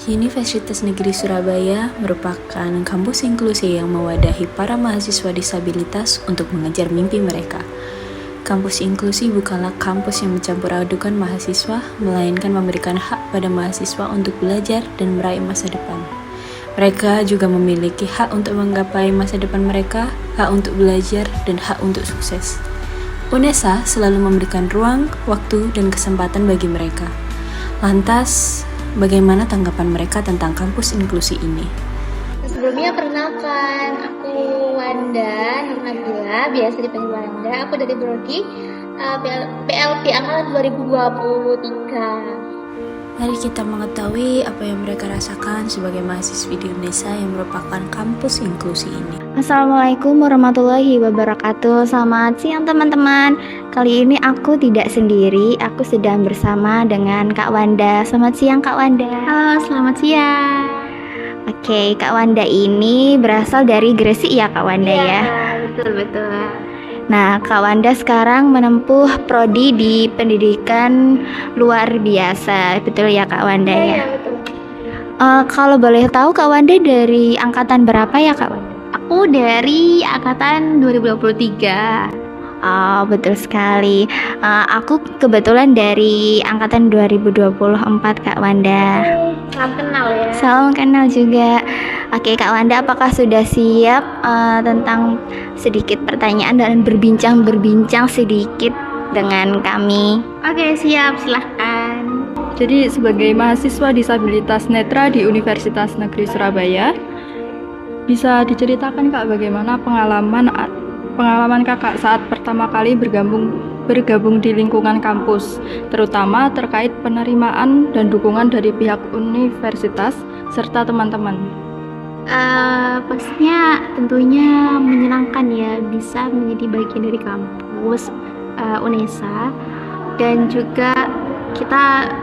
Universitas Negeri Surabaya merupakan kampus inklusi yang mewadahi para mahasiswa disabilitas untuk mengejar mimpi mereka. Kampus inklusi bukanlah kampus yang mencampur adukan mahasiswa, melainkan memberikan hak pada mahasiswa untuk belajar dan meraih masa depan. Mereka juga memiliki hak untuk menggapai masa depan mereka, hak untuk belajar, dan hak untuk sukses. UNESA selalu memberikan ruang, waktu, dan kesempatan bagi mereka. Lantas, bagaimana tanggapan mereka tentang kampus inklusi ini? Sebelumnya perkenalkan, aku Wanda Nabila, biasa dipanggil Wanda. Aku dari Prodi PLP angkatan 2023. Mari kita mengetahui apa yang mereka rasakan sebagai mahasiswi di UNESA yang merupakan kampus inklusi ini. Assalamualaikum warahmatullahi wabarakatuh. Selamat siang teman-teman. Kali ini aku tidak sendiri, aku sedang bersama dengan Kak Wanda. Selamat siang Kak Wanda. Halo, selamat siang. Oke, Kak Wanda ini berasal dari Gresik ya Kak Wanda ya? Betul. Nah, Kak Wanda sekarang menempuh prodi di pendidikan luar biasa, betul ya Kak Wanda ya? Betul. Kalau boleh tahu Kak Wanda dari angkatan berapa ya Kak Wanda? Aku dari angkatan 2023. Oh, betul sekali. Aku kebetulan dari angkatan 2024 Kak Wanda. Salam kenal ya. Salam kenal juga. Oke Kak Wanda, apakah sudah siap tentang sedikit pertanyaan dan berbincang sedikit dengan kami? Oke, siap, silahkan. Jadi sebagai mahasiswa disabilitas netra di Universitas Negeri Surabaya, bisa diceritakan Kak bagaimana pengalaman Kakak saat pertama kali bergabung di lingkungan kampus, terutama terkait penerimaan dan dukungan dari pihak universitas serta teman-teman. Pastinya tentunya menyenangkan ya bisa menjadi bagian dari kampus UNESA, dan juga kita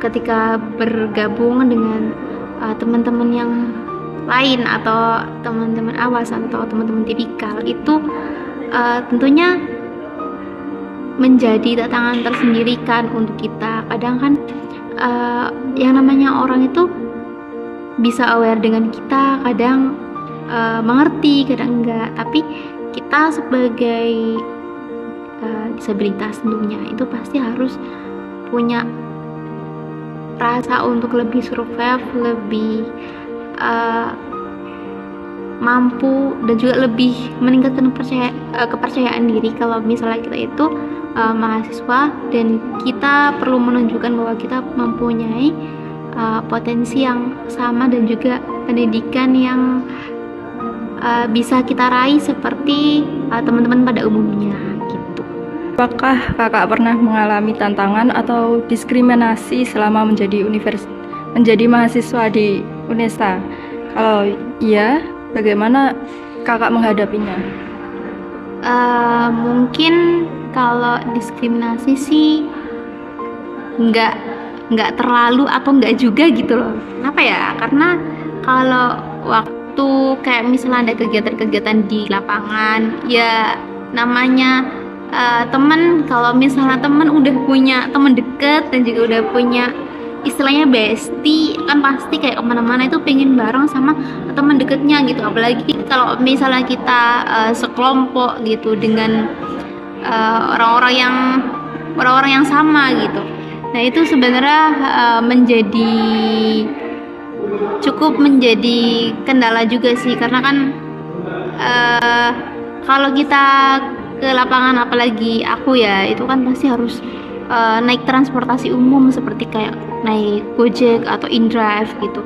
ketika bergabung dengan teman-teman yang lain atau teman-teman awas atau teman-teman tipikal itu tentunya menjadi tantangan tersendiri kan untuk kita. Kadang kan yang namanya orang itu bisa aware dengan kita, kadang mengerti, kadang enggak. Tapi kita sebagai disabilitas tentunya itu pasti harus punya rasa untuk lebih survive, lebih mampu, dan juga lebih meningkatkan kepercayaan diri kalau misalnya kita itu mahasiswa dan kita perlu menunjukkan bahwa kita mempunyai potensi yang sama dan juga pendidikan yang bisa kita raih seperti teman-teman pada umumnya gitu. Apakah Kakak pernah mengalami tantangan atau diskriminasi selama menjadi mahasiswa di UNESA? Kalau iya, bagaimana Kakak menghadapinya? Mungkin kalau diskriminasi sih nggak terlalu atau nggak juga gitu loh. Kenapa ya? Karena kalau waktu kayak misalnya ada kegiatan-kegiatan di lapangan, ya namanya teman, kalau misalnya teman udah punya teman deket dan juga udah punya istilahnya bestie, kan pasti kayak kemana-mana itu pengen bareng sama teman deketnya gitu. Apalagi kalau misalnya kita sekelompok gitu dengan orang-orang yang sama gitu. Nah itu sebenarnya cukup menjadi kendala juga sih, karena kan kalau kita ke lapangan, apalagi aku ya, itu kan pasti harus naik transportasi umum seperti kayak naik Gojek atau InDrive gitu.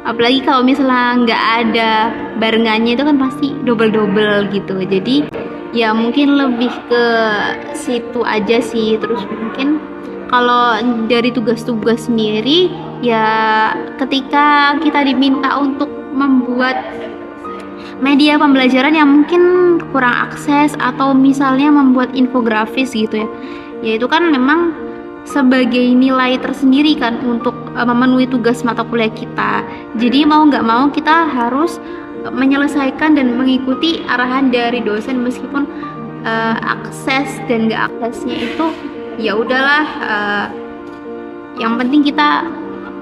Apalagi kalau misalnya nggak ada barengannya itu kan pasti double gitu. Jadi ya mungkin lebih ke situ aja sih. Terus mungkin kalau dari tugas-tugas sendiri ya ketika kita diminta untuk membuat media pembelajaran yang mungkin kurang akses atau misalnya membuat infografis gitu ya, itu kan memang sebagai nilai tersendiri kan untuk memenuhi tugas mata kuliah kita. Jadi mau nggak mau kita harus menyelesaikan dan mengikuti arahan dari dosen, meskipun akses dan nggak aksesnya itu ya udahlah, yang penting kita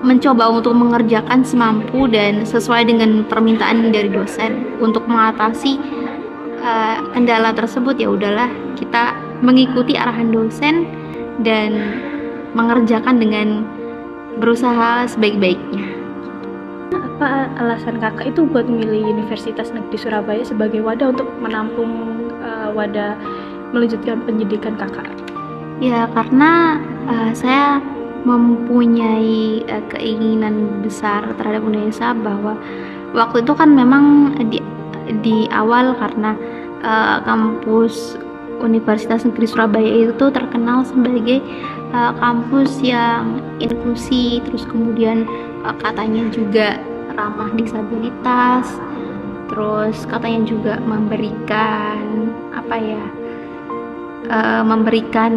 mencoba untuk mengerjakan semampu dan sesuai dengan permintaan dari dosen. Untuk mengatasi kendala tersebut, ya udahlah, kita mengikuti arahan dosen dan mengerjakan dengan berusaha sebaik-baiknya. Apa alasan kakak itu buat memilih Universitas Negeri Surabaya sebagai wadah untuk menampung wadah melanjutkan pendidikan kakak? Ya, karena saya mempunyai keinginan besar terhadap UNESA, bahwa waktu itu kan memang di awal karena kampus Universitas Negeri Surabaya itu terkenal sebagai kampus yang inklusi, terus kemudian katanya juga ramah disabilitas, terus katanya juga memberikan memberikan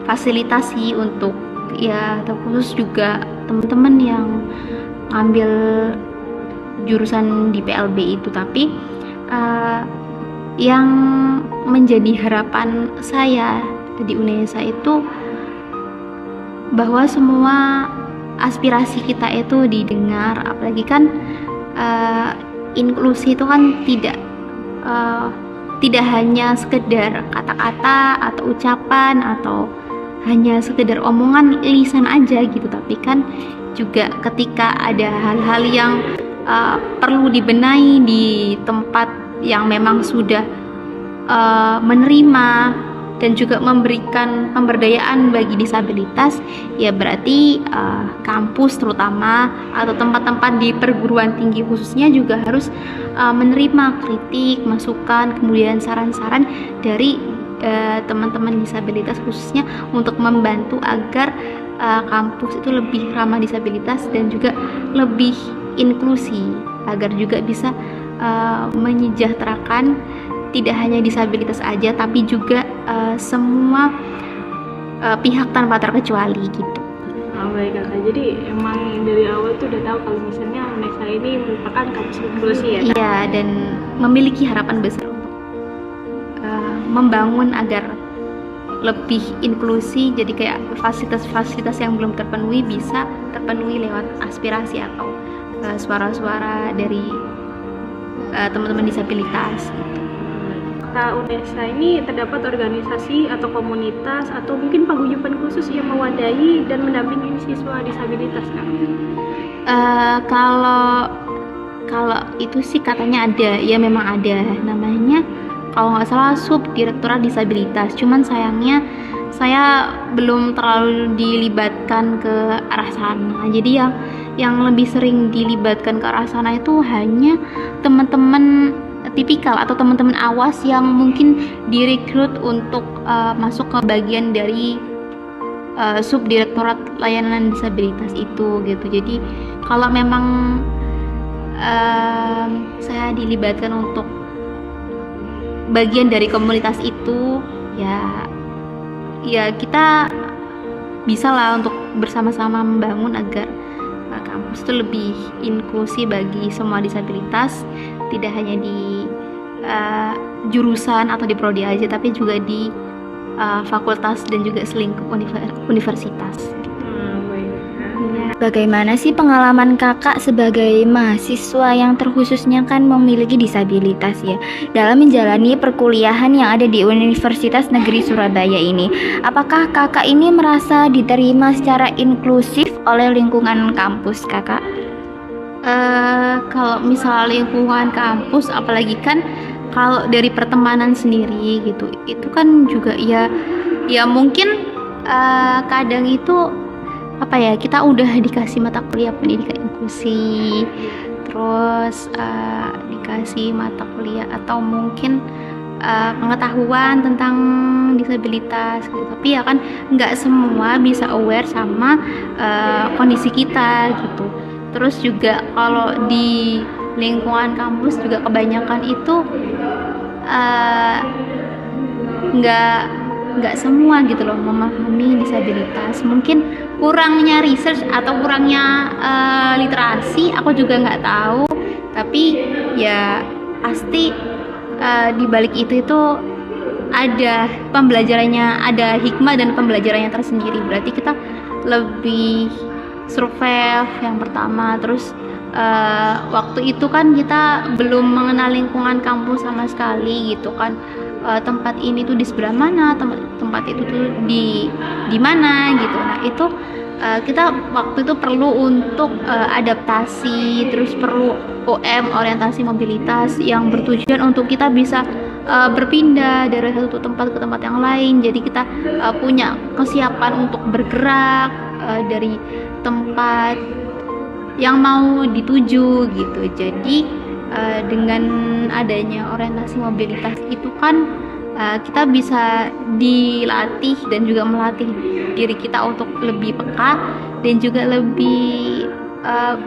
fasilitasi untuk terkhusus juga teman-teman yang ambil jurusan di PLB itu. Tapi yang menjadi harapan saya di UNESA itu bahwa semua aspirasi kita itu didengar, apalagi kan inklusi itu kan tidak hanya sekedar kata-kata atau ucapan atau hanya sekedar omongan lisan aja gitu, tapi kan juga ketika ada hal-hal yang perlu dibenahi di tempat yang memang sudah menerima dan juga memberikan pemberdayaan bagi disabilitas, ya berarti kampus terutama atau tempat-tempat di perguruan tinggi khususnya juga harus menerima kritik, masukan, kemudian saran-saran dari teman-teman disabilitas khususnya untuk membantu agar kampus itu lebih ramah disabilitas dan juga lebih inklusi, agar juga bisa menyejahterakan tidak hanya disabilitas aja, tapi juga semua pihak tanpa terkecuali gitu. Baik kakak, jadi emang dari awal tuh udah tahu kalau misalnya UNESA ini merupakan kampus inklusi ya? Iya, dan memiliki harapan besar untuk membangun agar lebih inklusi, jadi kayak fasilitas-fasilitas yang belum terpenuhi bisa terpenuhi lewat aspirasi atau suara-suara dari teman-teman disabilitas gitu. UNESA ini terdapat organisasi atau komunitas atau mungkin paguyuban khusus yang mewadahi dan mendampingi siswa disabilitas kan? Kalau itu sih katanya ada, ya memang ada, namanya kalau nggak salah Subdirektorat Disabilitas. Cuman sayangnya saya belum terlalu dilibatkan ke arah sana. Jadi yang lebih sering dilibatkan ke arah sana itu hanya teman-teman tipikal atau teman-teman awas yang mungkin direkrut untuk masuk ke bagian dari Subdirektorat Layanan Disabilitas itu gitu. Jadi kalau memang saya dilibatkan untuk bagian dari komunitas itu, ya kita bisa lah untuk bersama-sama membangun agar kampus itu lebih inklusi bagi semua disabilitas, tidak hanya di jurusan atau di prodi aja, tapi juga di fakultas dan juga selingkup universitas. Bagaimana sih pengalaman kakak sebagai mahasiswa yang terkhususnya kan memiliki disabilitas ya, dalam menjalani perkuliahan yang ada di Universitas Negeri Surabaya ini? Apakah kakak ini merasa diterima secara inklusif oleh lingkungan kampus kakak? Kalau misal lingkungan kampus, apalagi kan kalau dari pertemanan sendiri gitu, itu kan juga ya mungkin kadang itu kita udah dikasih mata kuliah pendidikan inklusi, terus dikasih mata kuliah atau mungkin pengetahuan tentang disabilitas gitu. Tapi ya kan nggak semua bisa aware sama kondisi kita gitu. Terus juga kalau di lingkungan kampus juga kebanyakan itu nggak semua gitu loh memahami disabilitas. Mungkin kurangnya research atau kurangnya literasi, aku juga nggak tahu. Tapi ya pasti di balik itu ada pembelajarannya, ada hikmah dan pembelajarannya tersendiri. Berarti kita lebih survei yang pertama. Terus waktu itu kan kita belum mengenal lingkungan kampus sama sekali gitu kan. Tempat ini tuh di sebelah mana, tempat itu tuh di mana gitu. Nah itu kita waktu itu perlu untuk adaptasi, terus perlu orientasi mobilitas yang bertujuan untuk kita bisa berpindah dari satu tempat ke tempat yang lain. Jadi kita punya kesiapan untuk bergerak dari tempat yang mau dituju gitu. Jadi dengan adanya orientasi mobilitas itu kan kita bisa dilatih dan juga melatih diri kita untuk lebih peka dan juga lebih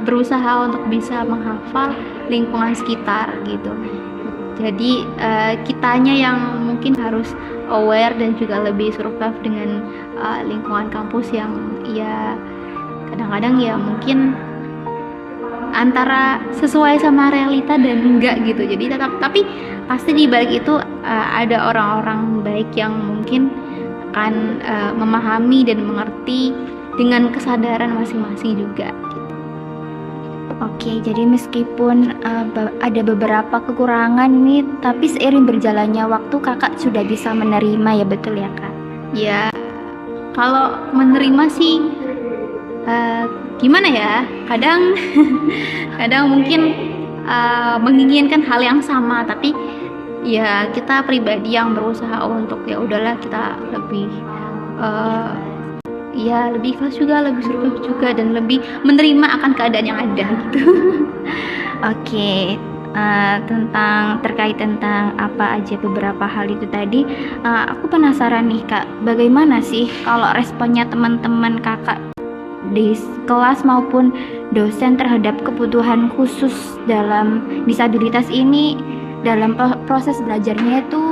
berusaha untuk bisa menghafal lingkungan sekitar gitu. Jadi kitanya yang mungkin harus aware dan juga lebih survive dengan lingkungan kampus yang ya kadang-kadang ya mungkin antara sesuai sama realita dan enggak gitu. Jadi tapi pasti di balik itu ada orang-orang baik yang mungkin akan memahami dan mengerti dengan kesadaran masing-masing juga. Oke, jadi meskipun ada beberapa kekurangan nih, tapi seiring berjalannya waktu kakak sudah bisa menerima ya, betul ya kak? Ya, kalau menerima sih gimana ya? Kadang mungkin menginginkan hal yang sama, tapi ya kita pribadi yang berusaha untuk ya udahlah kita lebih ya lebih ikhlas juga, lebih survive juga, dan lebih menerima akan keadaan yang ada gitu. Oke, terkait tentang apa aja beberapa hal itu tadi, aku penasaran nih kak, bagaimana sih kalau responnya teman-teman kakak di kelas maupun dosen terhadap kebutuhan khusus dalam disabilitas ini dalam proses belajarnya itu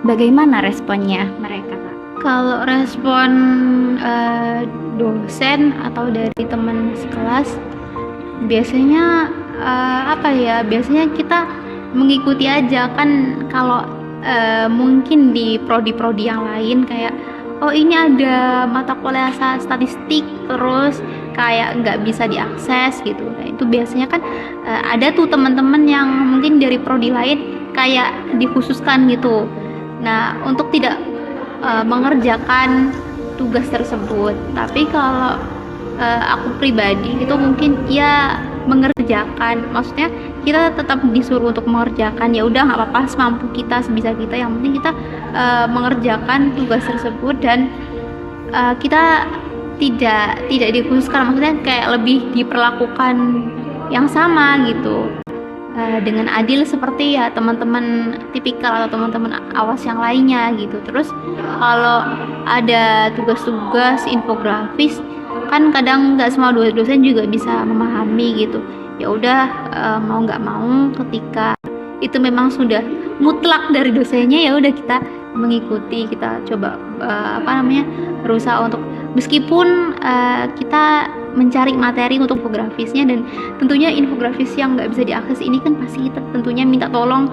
bagaimana responnya mereka kak? Kalau respon dosen atau dari teman sekelas biasanya biasanya kita mengikuti aja kan. Kalau mungkin di prodi-prodi yang lain kayak oh ini ada mata kuliah statistik terus kayak nggak bisa diakses gitu. Nah, itu biasanya kan ada tuh teman-teman yang mungkin dari prodi lain kayak dikhususkan gitu. Nah, untuk tidak mengerjakan tugas tersebut. Tapi kalau aku pribadi itu mungkin ya mengerjakan, maksudnya kita tetap disuruh untuk mengerjakan, ya udah nggak apa-apa semampu kita, sebisa kita, yang penting kita mengerjakan tugas tersebut dan kita tidak dikhususkan, maksudnya kayak lebih diperlakukan yang sama gitu, dengan adil seperti ya teman-teman tipikal atau teman-teman awas yang lainnya gitu. Terus kalau ada tugas-tugas infografis kan kadang nggak semua dosen juga bisa memahami gitu. Ya udah mau nggak mau ketika itu memang sudah mutlak dari dosennya, ya udah kita mengikuti, kita coba berusaha untuk meskipun kita mencari materi untuk infografisnya, dan tentunya infografis yang nggak bisa diakses ini kan pasti kita tentunya minta tolong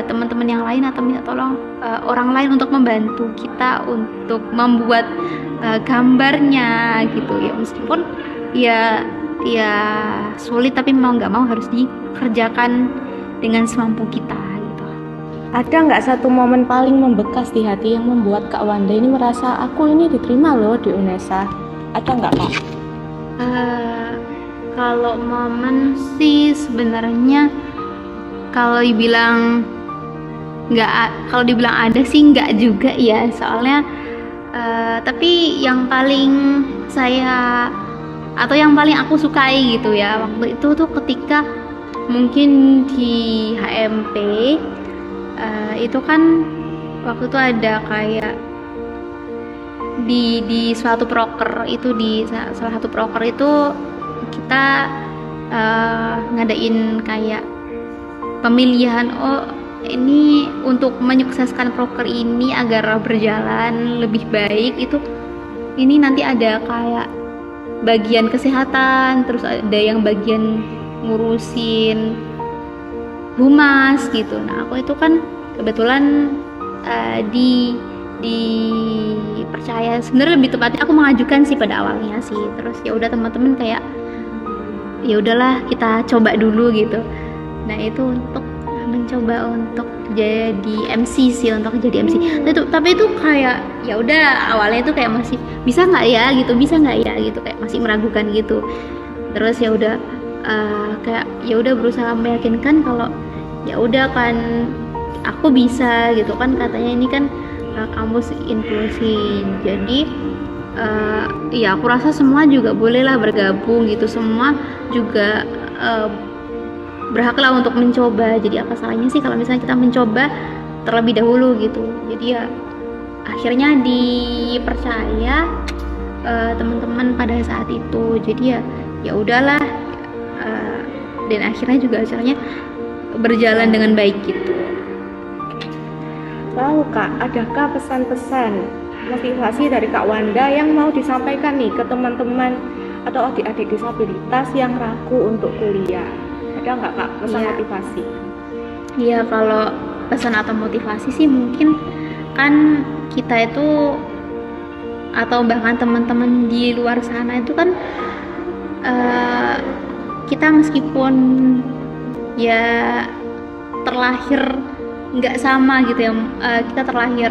teman-teman yang lain atau minta tolong orang lain untuk membantu kita untuk membuat gambarnya gitu ya, meskipun ya sulit tapi mau nggak mau harus dikerjakan dengan semampu kita gitu. Ada nggak satu momen paling membekas di hati yang membuat Kak Wanda ini merasa aku ini diterima loh di UNESA? Ada nggak Kak? Kalau momen sih sebenarnya kalau dibilang ada sih nggak juga ya, soalnya tapi yang paling aku sukai gitu ya waktu itu tuh ketika mungkin di HMP itu kan waktu itu ada kayak di suatu proker itu, di salah satu proker itu kita ngadain kayak pemilihan, ini untuk menyukseskan proker ini agar berjalan lebih baik itu, ini nanti ada kayak bagian kesehatan, terus ada yang bagian ngurusin humas gitu. Nah aku itu kan kebetulan di dipercaya. Sebenarnya lebih tepatnya aku mengajukan sih pada awalnya sih, terus ya udah teman-teman kayak ya udahlah kita coba dulu gitu. Nah itu untuk mencoba untuk jadi MC sih, untuk jadi MC. Tapi itu kayak ya udah awalnya itu kayak masih bisa nggak ya gitu, kayak masih meragukan gitu. Terus ya udah kayak ya udah berusaha meyakinkan kalau ya udah kan aku bisa gitu kan, katanya ini kan kampus inklusi, jadi ya aku rasa semua juga bolehlah bergabung gitu, semua juga berhaklah untuk mencoba. Jadi apa salahnya sih kalau misalnya kita mencoba terlebih dahulu gitu. Jadi ya akhirnya dipercaya teman-teman pada saat itu. Jadi ya udahlah, dan akhirnya juga acaranya berjalan dengan baik gitu. Lalu Kak, adakah pesan-pesan motivasi dari Kak Wanda yang mau disampaikan nih ke teman-teman atau adik-adik disabilitas yang ragu untuk kuliah? Ada nggak Kak pesan motivasi? Iya, kalau pesan atau motivasi sih mungkin kan kita itu atau bahkan teman-teman di luar sana itu kan kita meskipun ya terlahir nggak sama gitu ya, kita terlahir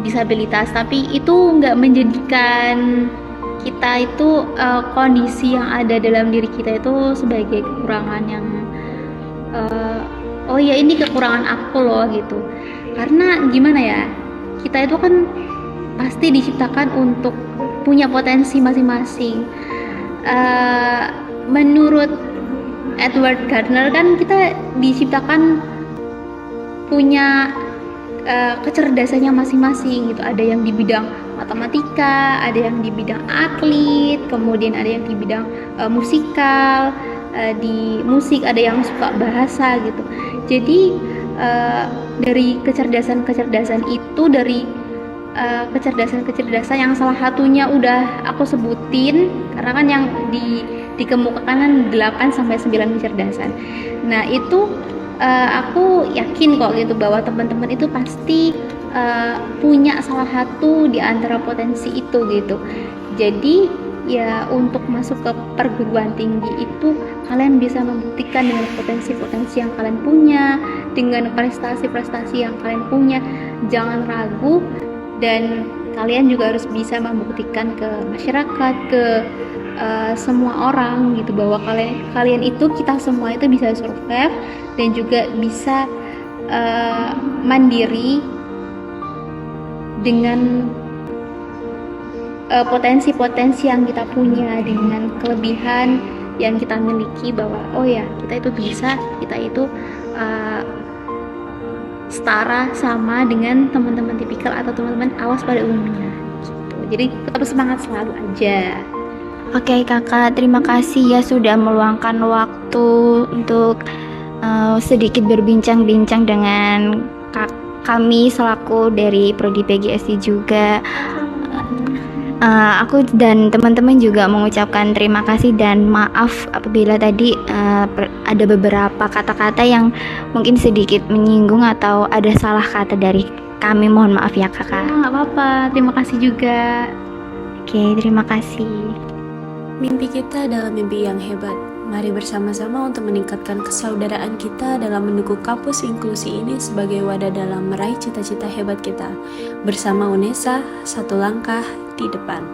disabilitas, tapi itu nggak menjadikan kita itu kondisi yang ada dalam diri kita itu sebagai kekurangan yang oh ya ini kekurangan aku loh gitu. Karena gimana ya, kita itu kan pasti diciptakan untuk punya potensi masing-masing. Menurut Edward Gardner kan kita diciptakan punya kecerdasannya masing-masing gitu. Ada yang di bidang matematika, ada yang di bidang atlet, kemudian ada yang di bidang musikal, di musik ada yang suka bahasa gitu. Jadi dari kecerdasan itu, dari kecerdasan yang salah satunya udah aku sebutin, karena kan yang dikemukakan kan 8 sampai 9 kecerdasan. Nah, itu aku yakin kok gitu bahwa teman-teman itu pasti punya salah satu di antara potensi itu gitu. Jadi ya untuk masuk ke perguruan tinggi itu kalian bisa membuktikan dengan potensi-potensi yang kalian punya, dengan prestasi-prestasi yang kalian punya. Jangan ragu, dan kalian juga harus bisa membuktikan ke masyarakat, ke semua orang gitu, bahwa kalian itu, kita semua itu bisa survive dan juga bisa mandiri dengan potensi-potensi yang kita punya, dengan kelebihan yang kita miliki, bahwa oh ya kita itu bisa, kita itu setara sama dengan teman-teman tipikal atau teman-teman awas pada umumnya gitu. Jadi tetap semangat selalu aja. Oke kakak, terima kasih ya sudah meluangkan waktu untuk sedikit berbincang-bincang dengan kami selaku dari Prodi PGSD juga. Aku dan teman-teman juga mengucapkan terima kasih dan maaf apabila tadi ada beberapa kata-kata yang mungkin sedikit menyinggung atau ada salah kata dari kami. Mohon maaf ya kakak. Nggak apa-apa, terima kasih juga. Oke, terima kasih. Mimpi kita adalah mimpi yang hebat. Mari bersama-sama untuk meningkatkan kesaudaraan kita dalam mendukung kampus inklusi ini sebagai wadah dalam meraih cita-cita hebat kita. Bersama UNESA, satu langkah di depan.